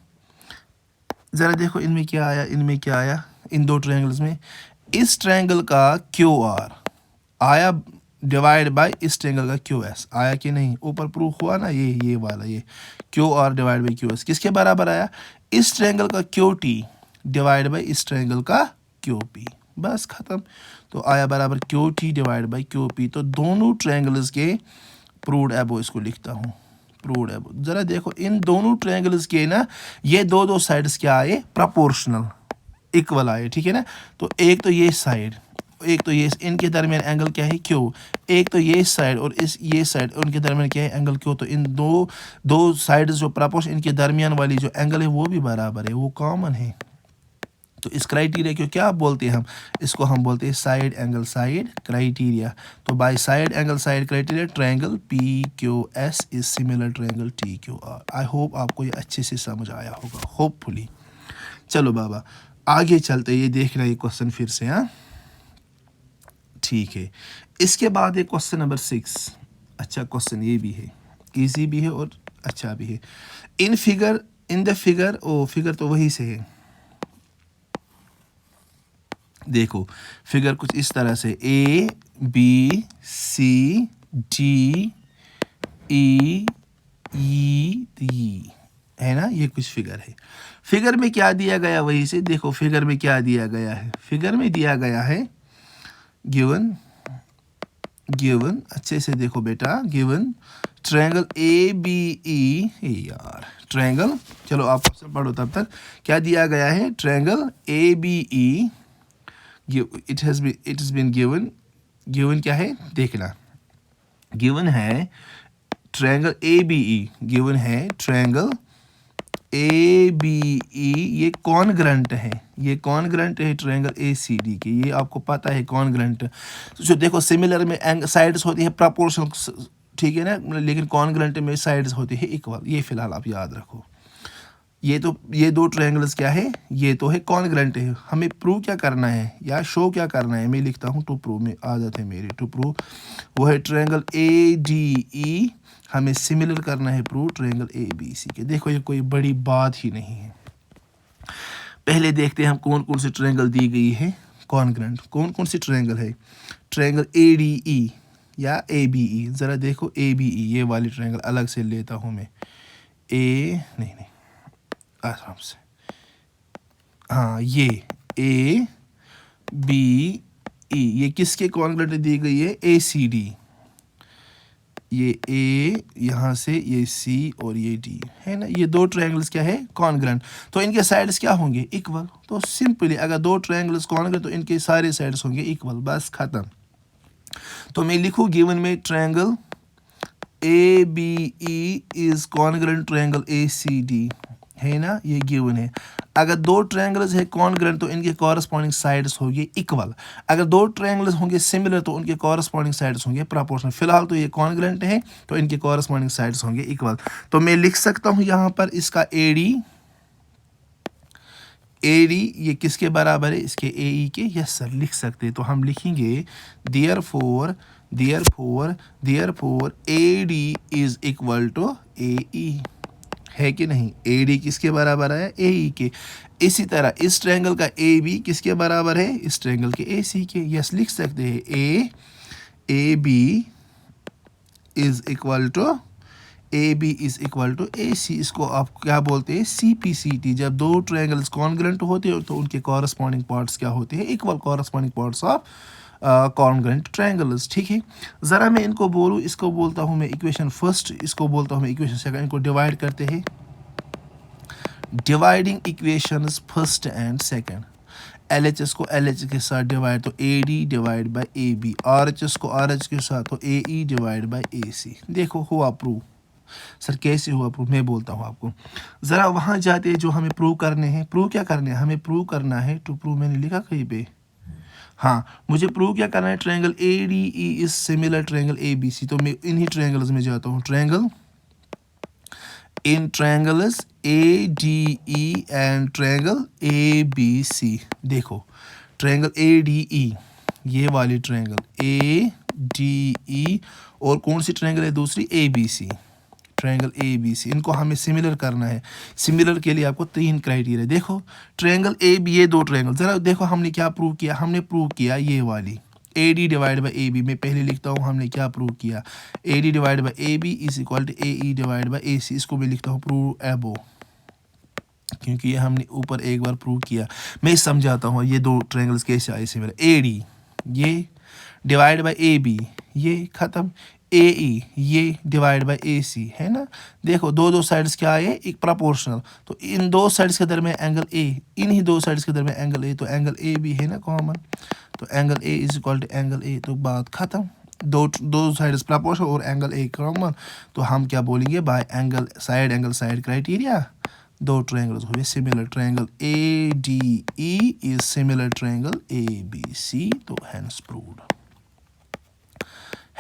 S1: ज़रा देखो इनमें क्या आया, इनमें क्या आया इन दो ट्रायंगल्स में? इस ट्रायंगल का QR आया डिवाइड बाय इस ट्रायंगल का QS आया कि नहीं? ऊपर प्रूफ हुआ ना, ये वाला, ये QR डिवाइड बाई QS किसके बराबर आया? इस ट्रायंगल का QT डिवाइड बाई इस ट्रायंगल का QP। बस ख़त्म। तो आया बराबर QT डिवाइड बाई QP। तो दोनों ट्रायंगल्स के प्रूव्ड एबो, इसको लिखता हूँ प्रूव्ड एबो। ज़रा देखो इन दोनों ट्रायंगल्स के ना ये दो साइड्स क्या आए? प्रोपोर्शनल, इक्वल आए। ठीक है ना। तो एक तो ये साइड, एक तो ये, इनके दरमियान एंगल क्या है? Q। एक तो ये साइड और ये साइड, उनके दरमियान क्या है? Angle Q। तो इन दो साइड्स जो प्रोपोर्शन, इनके दरमियान वाली जो एंगल है वो भी बराबर है, वो कॉमन है। तो इस क्राइटेरिया को क्या बोलते हैं हम? इसको हम बोलते हैं साइड एंगल साइड क्राइटेरिया। तो by side angle side criteria triangle PQS is similar triangle TQR। I hope आपको ये अच्छे से समझ आया होगा, होपफुली। चलो बाबा आगे चलते, ये देखना ये क्वेश्चन फिर से। हाँ ठीक। ठीक है। इसके बाद है क्वेश्चन नंबर 6। अच्छा क्वेश्चन ये भी है, इजी भी है और अच्छा भी है। In the figure, oh figure तो वही से है। देखो फिगर कुछ इस तरह से A B C D E E है ना, ये कुछ फिगर है। फिगर में क्या दिया गया वही से देखो, फिगर में क्या दिया गया है। फिगर में दिया गया है गिवन अच्छे से देखो बेटा, गिवन ट्रायंगल ABE, यार ट्रायंगल, चलो आप पढ़ो तब तक। क्या दिया गया है, triangle ABE, it has been given क्या है देखना, गिवन है ट्रायंगल ABE, गिवन है ट्रायंगल ABE, ये कॉन्ग्रंट है, ये कॉन्ग्रंट है ट्रायंगल ACD के, ये आपको पता है कॉन्ग्रंट। तो जो देखो सिमिलर में साइड्स होती है प्रोपोर्शनल, ठीक है ना, लेकिन कॉन्ग्रंट में साइड्स होती है इक्वल। ये फिलहाल आप याद रखो। ये दो ट्रायंगल्स क्या है, ये तो है कॉन्ग्रंट है। हमें प्रूव क्या करना है या शो क्या करना है, मैं लिखता हूँ टू प्रूव, में आदत है मेरी टू प्रूव, वो है ट्रायंगल ADE, हमें सिमिलर करना है प्रूव ट्रायंगल ABC के। देखो ये कोई बड़ी बात ही नहीं है। पहले देखते हैं हम कौन कौन सी ट्रायंगल दी गई है कॉन्ग्रंट, कौन कौन सी ट्रायंगल है। ट्रायंगल ADE या ABE, ज़रा देखो ABE, ये वाली ट्रायंगल अलग से लेता हूँ मैं, नहीं आराम से, हाँ ये ABE, ये किसके कॉन्ग्रंट दी गई है, ACD, ये A यहाँ से, ये C और ये D है ना, ये दो ट्रायंगल्स क्या है कॉन्ग्रंट। तो इनके साइड्स क्या होंगे इक्वल। तो सिंपली अगर दो ट्रायंगल्स कॉन्ग्रंट तो इनके सारे साइड्स होंगे इक्वल, बस खत्म। तो मैं लिखूँ गिवन में triangle ABE is congruent triangle ACD, है ना, ये गिवन है। अगर दो ट्रायंगल्स है कॉन्ग्रंट तो इनके कॉरस्पॉन्डिंग साइड्स होंगे इक्वल। अगर दो ट्रायंगल्स होंगे सिमिलर तो उनके कॉरस्पॉन्डिंग साइड्स होंगे प्रोपोर्शनल। फिलहाल तो ये कॉन्ग्रंट है तो इनके कॉरस्पॉन्डिंग साइड्स होंगे इक्वल। तो मैं लिख सकता हूँ यहाँ पर इसका AD ये किसके बराबर है, इसके AE के। यस सर लिख सकते हैं। तो हम लिखेंगे therefore AD is equal to AE, है कि नहीं। AD किसके बराबर है, AE के। इसी तरह इस ट्रायंगल का AB किसके बराबर है, इस ट्रायंगल के AC के। यस लिख सकते हैं AB is equal to AC। इसको आप क्या बोलते हैं, CPCT। जब दो ट्रायंगल्स कॉन्ग्रंट होते हैं तो उनके कॉरस्पॉन्डिंग पार्ट्स क्या होते हैं, equal corresponding parts of congruent triangles, ठीक है। ज़रा मैं इनको बोलूँ, इसको बोलता हूँ मैं इक्वेशन फर्स्ट, इसको बोलता हूँ मैं इक्वेशन सेकंड। इनको डिवाइड करते हैं, dividing equations first and second. LHS को LH के साथ डिवाइड, तो AD divide by AB। RHS को RH के साथ, तो AE डिवाइड बाई AC। देखो हुआ प्रूव। सर कैसे हुआ प्रूव, मैं बोलता हूँ आपको। ज़रा वहाँ जाते हैं जो हमें प्रूव करने हैं। प्रूव क्या करने हैं, हमें प्रूव करना है टू प्रूव, मैंने लिखा कहीं पे, हाँ मुझे प्रूव क्या करना है, triangle ADE is similar triangle ABC। तो मैं इन्हीं ट्रायंगल्स में जाता हूँ, triangle in triangles ADE and triangle ABC। देखो ट्रायंगल ADE, ये वाली ट्रायंगल ADE, और कौन सी ट्रायंगल है दूसरी, ABC, ट्रायंगल ABC। इनको हमें सिमिलर करना है। सिमिलर के लिए आपको 3 क्राइटेरिया। देखो ट्रायंगल AB, ये दो ट्रायंगल, ज़रा देखो हमने क्या प्रूव किया, हमने प्रूव किया ये वाली AD डिवाइड बाई AB। मैं पहले लिखता हूँ हमने क्या प्रूव किया, AD divide by AB is equal to AE divide by AC। इसको मैं लिखता हूँ प्रूव एबो, क्योंकि ये हमने ऊपर एक बार प्रूव किया। मैं समझाता हूँ ये दो ट्रायंगल्स कैसे आए सिमिलर। AD ये डिवाइड बाई AB, ये ख़त्म। AE ये डिवाइड बाई AC, है ना। देखो दो साइड्स क्या आए, एक प्रोपोर्शनल। तो इन दो साइड्स के दरमियान एंगल A, इन्हीं दो साइड्स के दरमियान एंगल A, तो एंगल A भी है ना कॉमन। तो angle A is equal to angle A, तो बात ख़त्म। दो साइड्स प्रोपोर्शनल और एंगल A कॉमन, तो हम क्या बोलेंगे, बाय एंगल साइड क्राइटेरिया दो ट्रायंगल्स हुए similar. Triangle ADE is similar triangle ABC, तो हैंस प्रूव्ड।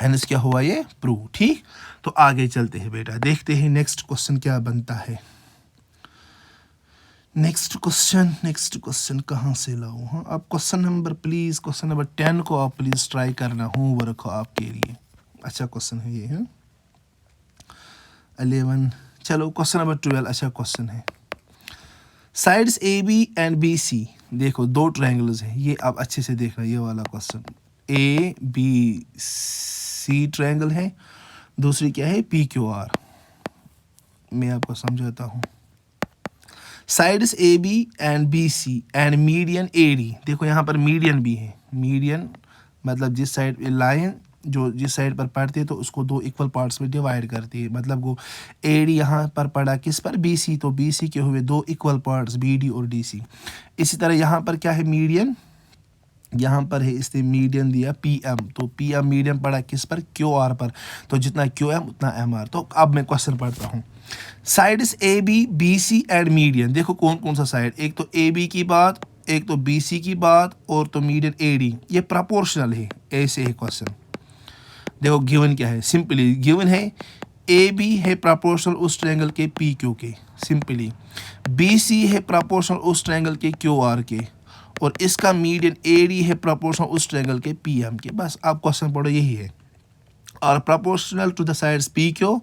S1: हैंस क्या हुआ, ये प्रूव, ठीक। तो आगे चलते हैं बेटा, देखते हैं नेक्स्ट क्वेश्चन क्या बनता है। नेक्स्ट क्वेश्चन कहाँ से लाऊं? हाँ, आप क्वेश्चन नंबर 10 को आप प्लीज़ ट्राई करना, होमवर्क हो आपके लिए। अच्छा क्वेश्चन है ये, है 11। चलो क्वेश्चन नंबर 12 अच्छा क्वेश्चन है। Sides A B and B C, देखो दो ट्रायंगल्स हैं, ये आप अच्छे से देखना ये वाला question. A B C triangle है, दूसरी क्या है पी क्यू आर। मैं आपको समझाता हूँ। Sides A B and B C and median A D, देखो यहाँ पर मीडियन भी है। मीडियन मतलब जिस साइड लाइन जो जिस साइड पर पड़ती है तो उसको दो इक्वल पार्ट्स में डिवाइड करती है। मतलब वो ए डी यहाँ पर पड़ा किस पर, बी सी, तो बी सी के हुए दो इक्वल पार्ट्स बी डी और डी सी। इसी तरह यहाँ पर क्या है मीडियन, यहाँ पर है इसने मीडियन दिया पी एम, तो पी एम मीडियन पड़ा किस पर, क्यू आर पर, तो जितना क्यू एम उतना एम आर। तो अब मैं क्वेश्चन पढ़ता हूँ। Sides A B B C and median, देखो कौन कौन सा साइड, एक तो ए बी की बात, एक तो बी सी की बात, और तो मीडियन ए डी, ये प्रपोर्शनल है। ऐसे है क्वेश्चन। देखो गिवन क्या है, सिंपली गिवन है ए बी है प्रपोर्शनल उस ट्रायंगल के पी क्यू के, सिंपली बी सी है प्रपोर्शनल उस ट्रायंगल के क्यू आर के, और इसका मीडियन ए डी है प्रपोर्शनल उस ट्रायंगल के पी एम के। बस आप क्वेश्चन पढ़ो, यही है। और proportional to the sides P Q,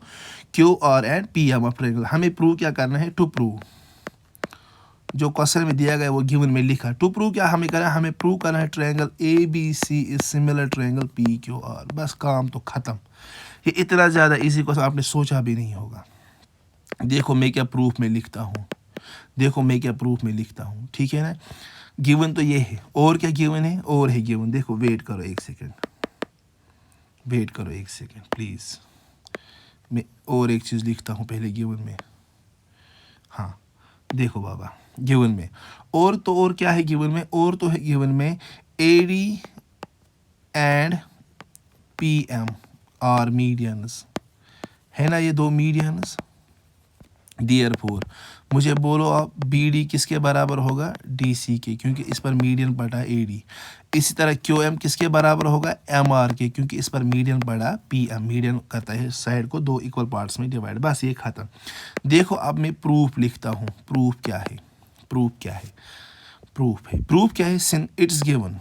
S1: Q R and P M of triangle. हमें प्रूव क्या करना है, टू प्रूव जो क्वेश्चन में दिया गया वो गिवन में लिखा। टू प्रूव क्या हमें करना है, हमें प्रूव करना है triangle A B C is similar triangle P Q R. बस काम तो खत्म। ये इतना ज़्यादा इजी क्वेश्चन आपने सोचा भी नहीं होगा। देखो मैं क्या प्रूफ में लिखता हूँ, देखो मैं क्या प्रूफ में लिखता हूँ, ठीक है ना। गिवन तो ये है, और क्या गिवन है, और है गिवन। देखो वेट करो एक सेकेंड, वेट करो एक सेकेंड प्लीज़, मैं और एक चीज़ लिखता हूँ पहले गिवन में। हाँ देखो बाबा, गिवन में और तो और क्या है, गिवन में और तो है गिवन में A D and P M R medians, है ना, ये दो मीडियंस। Therefore मुझे बोलो आप बी डी किसके बराबर होगा, डी सी के, क्योंकि इस पर मीडियन पड़ा ए डी। इसी तरह क्यू एम किसके बराबर होगा, एम आर के, क्योंकि इस पर मीडियन पड़ा पी एम। मीडियन करता है साइड को दो इक्वल पार्ट्स में डिवाइड। बस ये खत्म। देखो अब मैं प्रूफ लिखता हूँ। प्रूफ क्या है, प्रूफ क्या है, प्रूफ है, प्रूफ क्या है, सिन इट्स गिवन।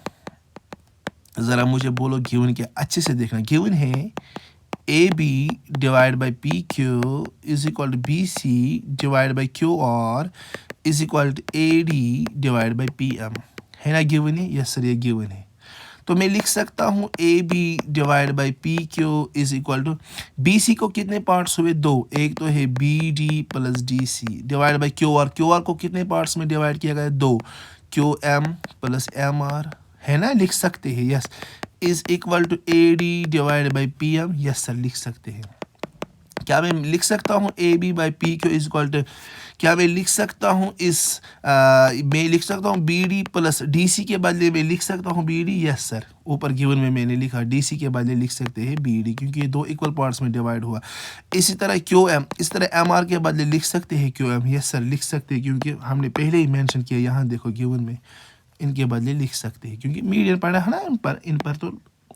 S1: ज़रा मुझे बोलो गिवन क्या, अच्छे से देखना। गिवन है A B divide by P Q is equal to B C divide by Q R is equal to A D divide by P M, है ना गिवन है। यस सर ये गिवन है। तो मैं लिख सकता हूँ A B divide by P Q is equal to, B C को कितने पार्ट्स हुए, दो, एक तो है B D plus D C divide by Q R, Q R को कितने पार्ट्स में डिवाइड किया गया, दो, Q M plus M R, है ना, लिख सकते हैं। Yes is equal to A D divide by P M. Yes sir लिख सकते हैं। क्या मैं लिख सकता हूँ A B by P Q is equal to, क्या मैं लिख सकता हूँ मैं लिख सकता हूँ B D plus D C के बदले में लिख सकता हूँ बी डी। यस सर ऊपर गिवन में मैंने लिखा डी सी के बदले लिख सकते हैं बी डी, क्योंकि ये दो इक्वल पार्ट्स में डिवाइड हुआ। इसी तरह क्यू एम, इस तरह एम आर के बदले लिख सकते हैं क्यू एम। यस सर लिख सकते हैं, क्योंकि हमने पहले ही मैंशन किया, यहाँ देखो गिवन में इनके बदले लिख सकते हैं, क्योंकि मीडियन पड़ा है ना इन पर तो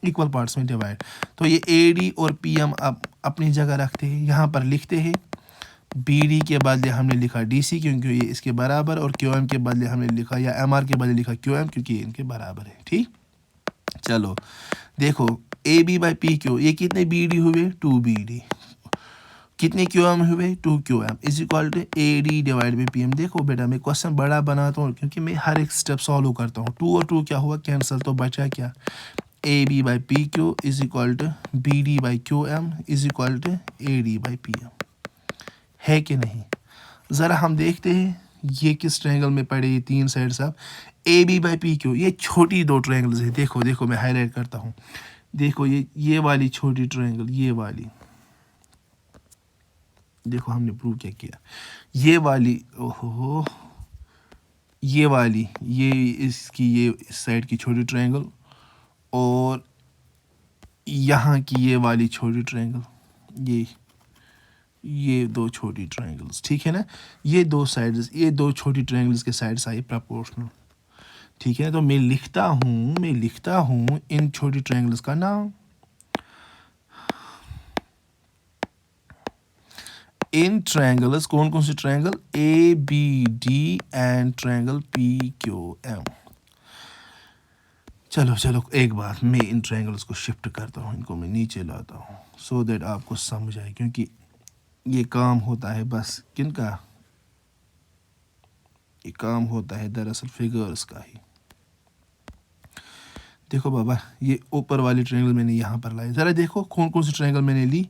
S1: इक्वल पार्ट्स में डिवाइड। तो ये ए डी और पी एम अब अपनी जगह रखते हैं, यहाँ पर लिखते हैं बी डी के बदले हमने लिखा डी सी, क्योंकि ये इसके बराबर, और क्यू एम के बदले हमने लिखा, या एम आर के बदले लिखा क्यू एम, क्योंकि ये इनके बराबर है। ठीक, चलो देखो A B by P Q, ये कितने बी डी हुए, टू बी डी, कितने क्यू एम हुए, two Q M is equal to A D divide by P M. देखो बेटा मैं क्वेश्चन बड़ा बनाता हूँ, क्योंकि मैं हर एक स्टेप सॉल्व करता हूँ। टू और टू क्या हुआ, कैंसिल, तो बचा क्या, A B by P Q is equal to B D by Q M is equal to A D by P M, है कि नहीं। ज़रा हम देखते हैं ये किस ट्रायंगल में पड़े, ये तीन साइड सब A B by P Q, ये छोटी दो ट्रायंगल्स है। देखो देखो मैं हाईलाइट करता हूँ, देखो ये वाली छोटी ट्रायंगल, ये वाली, देखो हमने प्रूव क्या किया, ये वाली, ओहो ये वाली, ये इसकी ये इस साइड की छोटी ट्रायंगल, और यहाँ की ये वाली छोटी ट्रायंगल, ये दो छोटी ट्रायंगल्स, ठीक है ना। ये दो साइड्स, ये दो छोटी ट्रायंगल्स के साइड्स आए प्रपोर्शनल, ठीक है। तो मैं लिखता हूँ इन छोटी ट्रायंगल्स का नाम। इन ट्रायंगल्स, कौन कौन से triangle, A B D and triangle P Q M. चलो चलो एक बार मैं इन ट्रायंगल्स को शिफ्ट करता हूँ, इनको मैं नीचे लाता हूँ सो दैट आपको समझ आए, क्योंकि ये काम होता है बस किनका, ये काम होता है दरअसल फिगर्स का ही। देखो बाबा, ये ऊपर वाली ट्रायंगल मैंने यहाँ पर लाई, ज़रा देखो कौन कौन सी ट्रायंगल मैंने ली,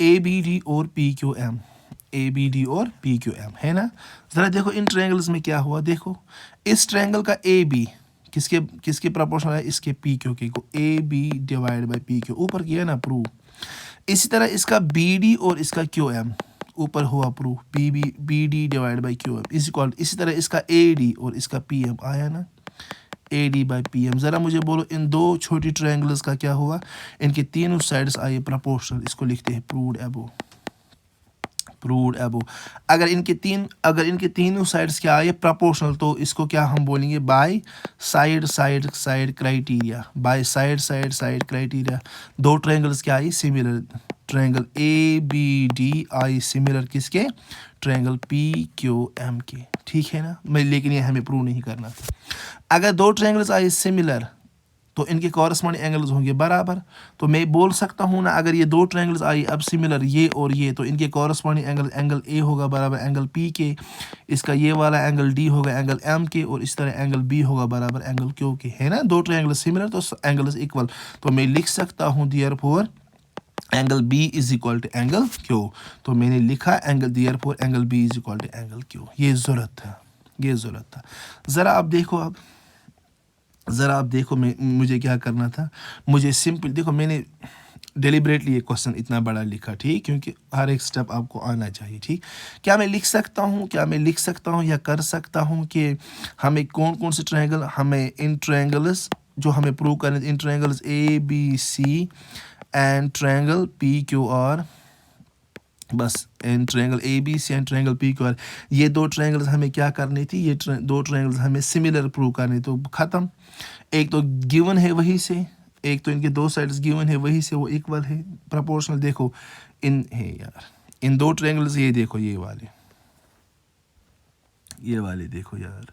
S1: ए बी डी और P Q M, A B D और पी क्यू एम, है ना। ज़रा देखो इन ट्रायंगल्स में क्या हुआ, देखो इस ट्रायंगल का ए बी किसके किसके प्रोपोर्शनल है, इसके पी क्यू के को, A B divide by P Q, ऊपर किया ना प्रूव। इसी तरह इसका बी डी और इसका क्यू एम ऊपर हुआ prove, B D divide by Q M is equal, इसी तरह इसका ए डी और इसका पी एम आया ना, A D by P M. ज़रा मुझे बोलो इन दो छोटी ट्रायंगल्स का क्या हुआ, इनके तीनों साइड्स आए प्रोपोर्शनल, इसको लिखते हैं प्रूव्ड अबो, प्रूव्ड अबो। अगर इनके तीनों साइड्स क्या आए प्रोपोर्शनल, तो इसको क्या हम बोलेंगे, by side side side criteria, by side side side criteria. दो ट्रायंगल्स क्या आई similar, triangle A B D आई सिमिलर किसके, ट्रायंगल पी क्यू एम के, ठीक है ना। मैं लेकिन ये हमें प्रूव नहीं करना था। अगर दो ट्रायंगल्स आए सिमिलर तो इनके कॉरस्पॉन्डिंग एंगल्स होंगे बराबर। तो मैं बोल सकता हूँ ना, अगर ये दो ट्रायंगल्स आई अब सिमिलर ये और ये, तो इनके कॉरस्पॉन्डिंग एंगल ए होगा बराबर एंगल पी के, इसका ये वाला एंगल डी होगा एंगल एम के, और इस तरह एंगल बी होगा बराबर एंगल क्यू के, है ना। दो ट्रायंगल्स सिमिलर तो एंगल्स इक्वल, तो मैं लिख सकता हूँ therefore angle B is equal to angle Q. तो मैंने लिखा angle therefore angle B is equal to angle Q. ये ज़रूरत था, ये ज़रूरत था। ज़रा आप देखो, अब ज़रा आप देखो मुझे क्या करना था, मुझे सिंपल देखो, मैंने डेलिबरेटली ये क्वेश्चन इतना बड़ा लिखा, ठीक, क्योंकि हर एक स्टेप आपको आना चाहिए, ठीक। क्या मैं लिख सकता हूँ या कर सकता हूँ कि हमें कौन कौन से ट्रायंगल, हमें इन ट्रायंगल्स जो हमें प्रूव करने, in triangles A B C and triangle P Q R, बस in triangle A B C and triangle P Q R, ये दो ट्रायंगल्स हमें क्या करनी थी, ये दो ट्रायंगल्स हमें सिमिलर प्रूव करनी, तो ख़त्म। एक तो गिवन है वहीं से, एक तो इनके दो साइड्स गिवन है वहीं से, वो इक्वल है प्रोपोर्शनल। देखो इन है यार, इन दो ट्रायंगल्स, ये देखो ये वाले देखो यार,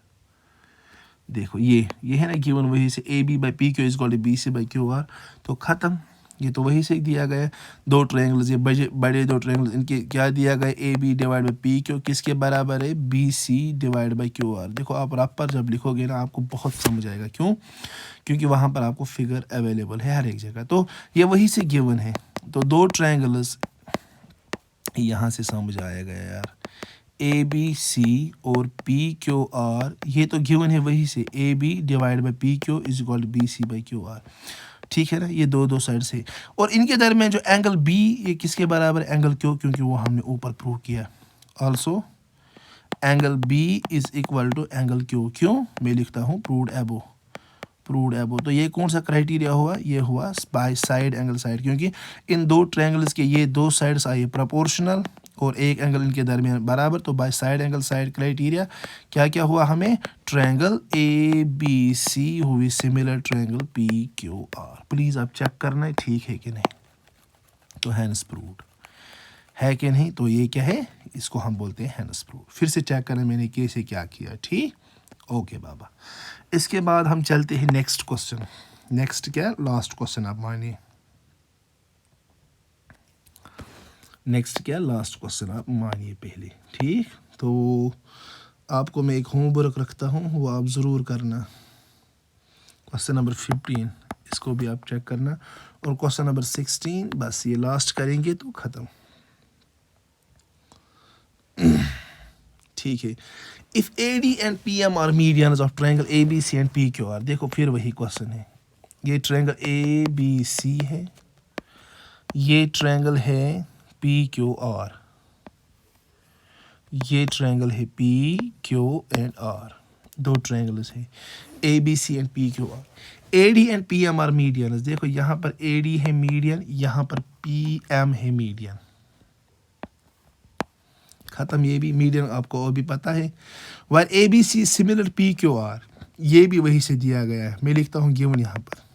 S1: देखो ये है ना गिवन वहीं से, A B by P Q is equal to B C by Q R, तो ख़त्म। ये तो वहीं से दिया गया दो ट्रायंगल्स, ये बड़े दो ट्रायंगल्स, इनके क्या दिया गया, A B divide by P Q किसके बराबर है, B C divide by Q R. देखो आप रफ पर जब लिखोगे ना आपको बहुत समझ आएगा, क्यों, क्योंकि वहाँ पर आपको फिगर अवेलेबल है हर एक जगह, तो ये वहीं से गिवन है। तो दो ट्रायंगल्स यहाँ से समझ आएगा यार, ए बी सी और पी क्यू आर, ये तो गिवन है वहीं से, A B divide by P Q is equal to B C by Q R, ठीक है ना। ये दो साइड से, और इनके दरमियान जो एंगल बी, ये किसके बराबर, एंगल क्यू, क्योंकि वो हमने ऊपर प्रूव किया। Also angle B is equal to angle Q, क्यों, मैं लिखता हूँ प्रूव्ड अबो, प्रूव्ड अबो। तो ये कौन सा क्राइटेरिया हुआ, ये हुआ बाय साइड एंगल साइड, क्योंकि इन दो ट्रायंगल्स के ये दो साइड्स आए प्रोपोर्शनल और एक एंगल इनके दरमियान बराबर, तो by side angle side criteria क्या क्या हुआ, हमें ट्रायंगल ए बी सी हुई similar triangle P Q are. Please आप चेक करना है ठीक है कि नहीं, तो हैंस प्रूव्ड है कि नहीं, तो ये क्या है, इसको हम बोलते हैं हैंस प्रूव्ड। फिर से चेक करें मैंने कैसे क्या किया, ठीक, ओके बाबा। इसके बाद हम चलते हैं नेक्स्ट क्वेश्चन, नेक्स्ट क्या, लास्ट क्वेश्चन आप मानिए, नेक्स्ट क्या, लास्ट क्वेश्चन आप मानिए पहले, ठीक। तो आपको मैं एक होमवर्क रखता हूँ, वो आप ज़रूर करना। क्वेश्चन नंबर 15 इसको भी आप चेक करना, और क्वेश्चन नंबर 16 बस ये लास्ट करेंगे तो ख़त्म, ठीक है। If A D and P M R medians of triangle A B C and P Q R, देखो फिर वही क्वेश्चन है, ये ट्रायंगल ए बी सी है, ये ट्रायंगल है पी क्यू आर, ये ट्रायंगल है पी क्यू एंड आर, दो ट्रायंगल्स है A B C and P Q R. A D and P M R medians, देखो यहाँ पर ए डी है मीडियन, यहाँ पर पी एम है मीडियन, ख़त्म। ये भी मीडियन आपको और भी पता है। While A B C similar P Q R, ये भी वही से दिया गया है, मैं लिखता हूँ गिवन यहाँ पर।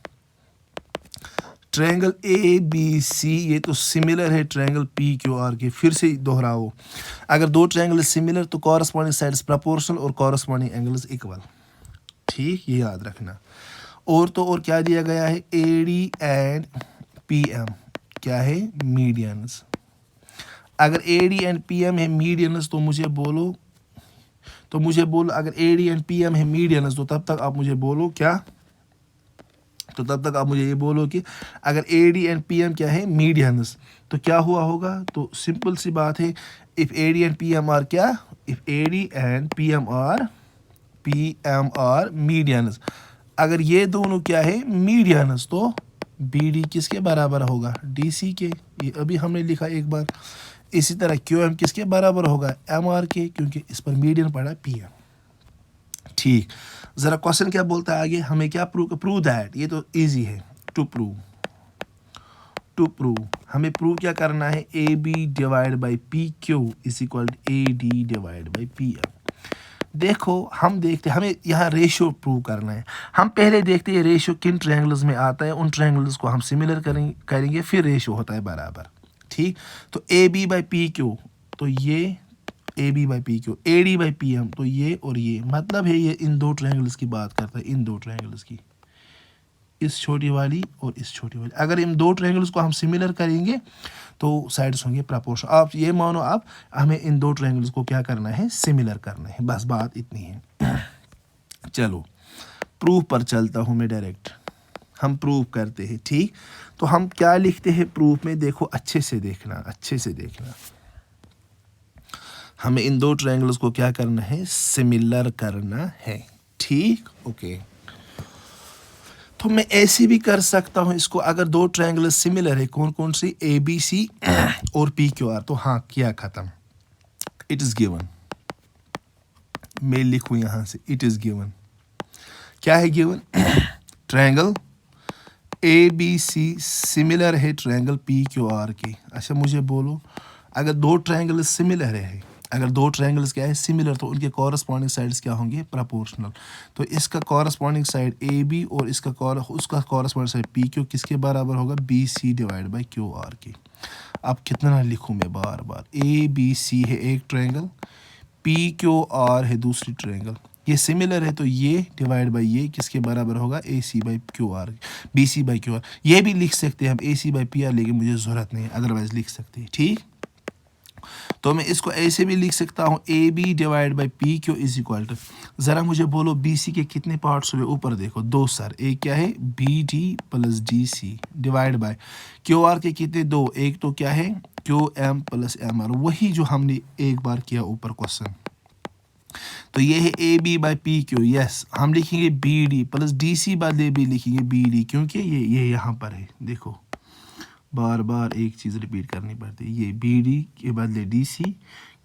S1: ट्रायंगल ए बी सी ये तो सिमिलर है ट्रायंगल पी क्यू आर के। फिर से दोहराओ, अगर दो ट्रायंगल सिमिलर तो कॉरस्पॉन्डिंग साइड्स प्रोपोर्शनल और कॉरस्पॉन्डिंग एंगल्स इक्वल। ठीक, ये याद रखना। और तो और क्या दिया गया है, A D and P M क्या है, मीडियंस। अगर A D and P M है मीडियंस तो मुझे बोलो अगर A D and P M है मीडियंस तो तब तक आप मुझे बोलो क्या, तो तब तक आप मुझे ये बोलो कि अगर A D and P M क्या है, मीडियंस, तो क्या हुआ होगा। तो सिंपल सी बात है, if A D and P M R क्या, if A D and P M R medians, अगर ये दोनों क्या है, मीडियंस, तो बी डी किसके बराबर होगा, डी सी के। ये अभी हमने लिखा एक बार। इसी तरह क्यू एम किसके बराबर होगा, एम आर के, क्योंकि इस पर मीडियन पड़ा पी एम। ठीक, ज़रा क्वेश्चन क्या बोलता है आगे, हमें क्या प्रूव दैट, ये तो इजी है। टू प्रूव हमें प्रूव क्या करना है, A B divide by P Q is equal to A D divide by P M. देखो हम देखते हैं, हमें यहाँ रेशियो प्रूव करना है। हम पहले देखते हैं रेशियो किन ट्रायंगल्स में आता है, उन ट्रायंगल्स को हम सिमिलर करेंगे फिर रेशियो होता है बराबर। ठीक, तो A B by P Q, तो ये A B by P Q, A D by P M, तो ये और ये, मतलब है ये इन दो ट्रायंगल्स की बात करता है, इन दो ट्रायंगल्स की, इस छोटी वाली और इस छोटी वाली। अगर इन दो ट्रायंगल्स को हम सिमिलर करेंगे तो साइड्स होंगे प्रोपोर्शनल। आप ये मानो, आप हमें इन दो ट्रायंगल्स को क्या करना है, सिमिलर करना है, बस बात इतनी है। चलो प्रूफ पर चलता हूँ मैं डायरेक्ट, हम प्रूव करते हैं। ठीक, तो हम क्या लिखते हैं प्रूफ में, देखो अच्छे से देखना। हमें इन दो ट्रायंगल्स को क्या करना है, सिमिलर करना है। ठीक, ओके। तो मैं ऐसे भी कर सकता हूँ इसको, अगर दो ट्रायंगल सिमिलर है, कौन कौन सी, ए बी सी और पी क्यू आर, तो हाँ किया खत्म। इट इज गिवन, मैं लिखूँ यहाँ से, इट इज गिवन। क्या है given, triangle A B C similar है ट्रायंगल पी क्यू आर के। अच्छा मुझे बोलो, अगर दो ट्रायंगल सिमिलर है, अगर दो ट्रायंगल्स क्या है, सिमिलर, तो उनके कॉरस्पॉन्डिंग साइड्स क्या होंगे, प्रोपोर्शनल। तो इसका कॉरस्पॉन्डिंग साइड ए बी और उसका कॉरस्पॉन्डिंग साइड पी क्यू किसके बराबर होगा, B C divide by Q R के। अब कितना लिखूँ मैं बार बार, ए बी सी है एक ट्रायंगल, पी क्यू आर है दूसरी ट्रायंगल, ये सिमिलर है, तो ये डिवाइड बाई ये किसके बराबर होगा, A C by Q R, B C by Q R. ये भी लिख सकते हैं हम A C by P R, लेकिन मुझे ज़रूरत नहीं है, अदरवाइज लिख सकते हैं। ठीक, तो मैं इसको ऐसे भी लिख सकता हूँ, A B divide by P Q is equal to, ज़रा मुझे बोलो बी सी के कितने पार्ट्स हुए, ऊपर देखो दो सर, एक क्या है, B D plus D C divide by Q R के कितने, दो, एक तो क्या है, Q M plus M R, वही जो हमने एक बार किया ऊपर क्वेश्चन। तो ये है A B by P Q, yes, हम लिखेंगे B D plus D C बदले भी लिखेंगे बी डी, क्योंकि ये यहाँ पर है। देखो बार बार एक चीज़ रिपीट करनी पड़ती है, ये बी डी के बदले डी सी,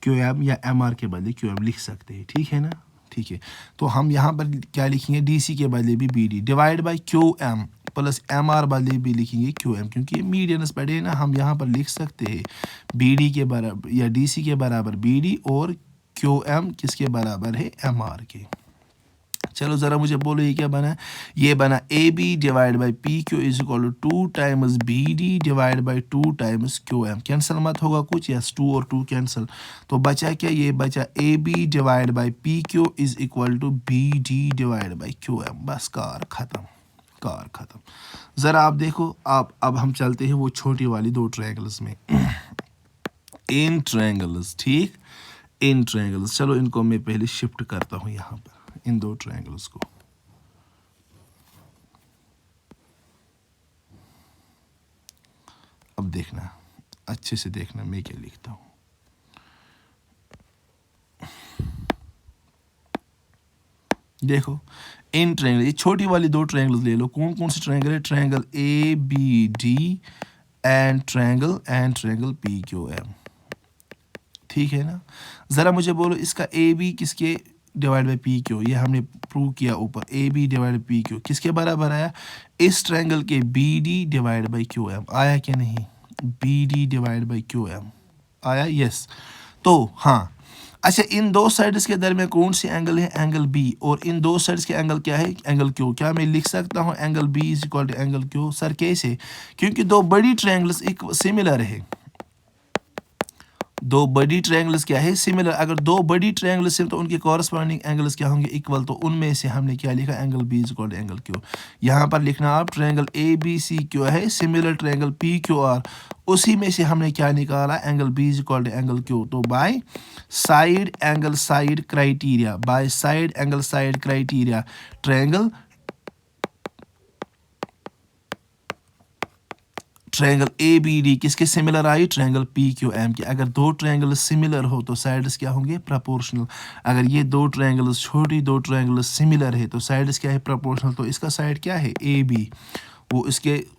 S1: क्यू एम या एम आर के बदले क्यू एम लिख सकते हैं। ठीक है ना, ठीक है। तो हम यहाँ पर क्या लिखेंगे, डी सी के बदले भी B D divide by Q M plus M R बदले भी लिखेंगे क्यू एम, क्योंकि ये मीडियंस पड़े ना, हम यहाँ पर लिख सकते हैं बी डी के बराबर या डी सी के बराबर बी डी और क्यू एम किसके बराबर है, एम आर के। चलो ज़रा मुझे बोलो ये क्या बना, ये बना A B divide by P Q is equal to 2 times B D divide by 2 times Q M. Cancel मत होगा कुछ, यस 2 और 2 कैंसिल, तो बचा क्या, ये बचा A B divide by P Q is equal to B D divide by Q M. बस कार ख़त्म। ज़रा आप देखो, आप अब हम चलते हैं वो छोटी वाली दो ट्रायंगल्स में, इन ट्रायंगल्स। ठीक, इन ट्रायंगल्स, चलो इनको मैं पहले शिफ्ट करता हूँ यहाँ पर, इन दो ट्रायंगल्स को। अब देखना, अच्छे से देखना मैं क्या लिखता हूँ। देखो इन ट्रायंगल, ये छोटी वाली दो ट्रायंगल्स ले लो, कौन कौन से ट्रायंगल है, triangle A B D and triangle P Q M. ठीक है ना, ज़रा मुझे बोलो इसका ए बी किसके डिवाइड बाई पी क्यू, ये हमने प्रूव किया ऊपर, A B divide by P Q किसके बराबर आया, इस ट्रायंगल के B D divide by Q M. आया कि नहीं, B D divide by Q M आया, यस। तो हाँ, अच्छा, इन दो साइड्स के दरमियान कौन सी एंगल है? Angle B. और इन दो साइड्स के एंगल क्या है? Angle Q. क्या मैं लिख सकता हूँ angle B is equal to angle Q? Sir कैसे? क्योंकि दो बड़ी ट्रायंगल्स एक सिमिलर है। दो बड़ी ट्रायंगल्स क्या है? सिमिलर। अगर दो बड़ी ट्रायंगल्स हैं तो उनके कॉरस्पॉन्डिंग एंगल्स क्या होंगे? इक्वल। तो उनमें से हमने क्या लिखा? Angle B is equal to angle Q. यहाँ पर लिखना आप triangle A B C Q है similar triangle P Q R, उसी में से हमने क्या निकाला? Angle B is equal to angle Q. तो by side angle side criteria, by side angle side criteria triangle A B D किसके similar आई? ट्रायंगल पी क्यू एम के। अगर दो ट्रायंगल सिमिलर हो तो साइड्स क्या होंगे? प्रोपोर्शनल। अगर ये दो ट्रायंगल्स छोटी दो ट्रायंगल्स सिमिलर है तो साइड्स क्या है? प्रोपोर्शनल। तो इसका साइड क्या है? ए बी, वो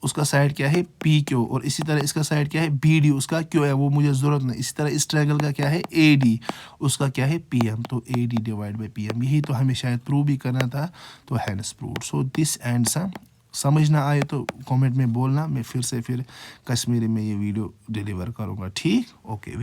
S1: उसका साइड क्या है? P Q. और इसी तरह इसका साइड क्या है? बी डी, उसका क्यू है, वो मुझे ज़रूरत नहीं। इसी तरह इस ट्रायंगल का क्या है? ए डी, उसका क्या है? P M. तो A D divide by P M, यही तो हमें शायद प्रूव भी करना था। तो hence prove. So this and sum. समझ ना आए तो कमेंट में बोलना, मैं फिर कश्मीरी में ये वीडियो डिलीवर करूँगा। ठीक, ओके।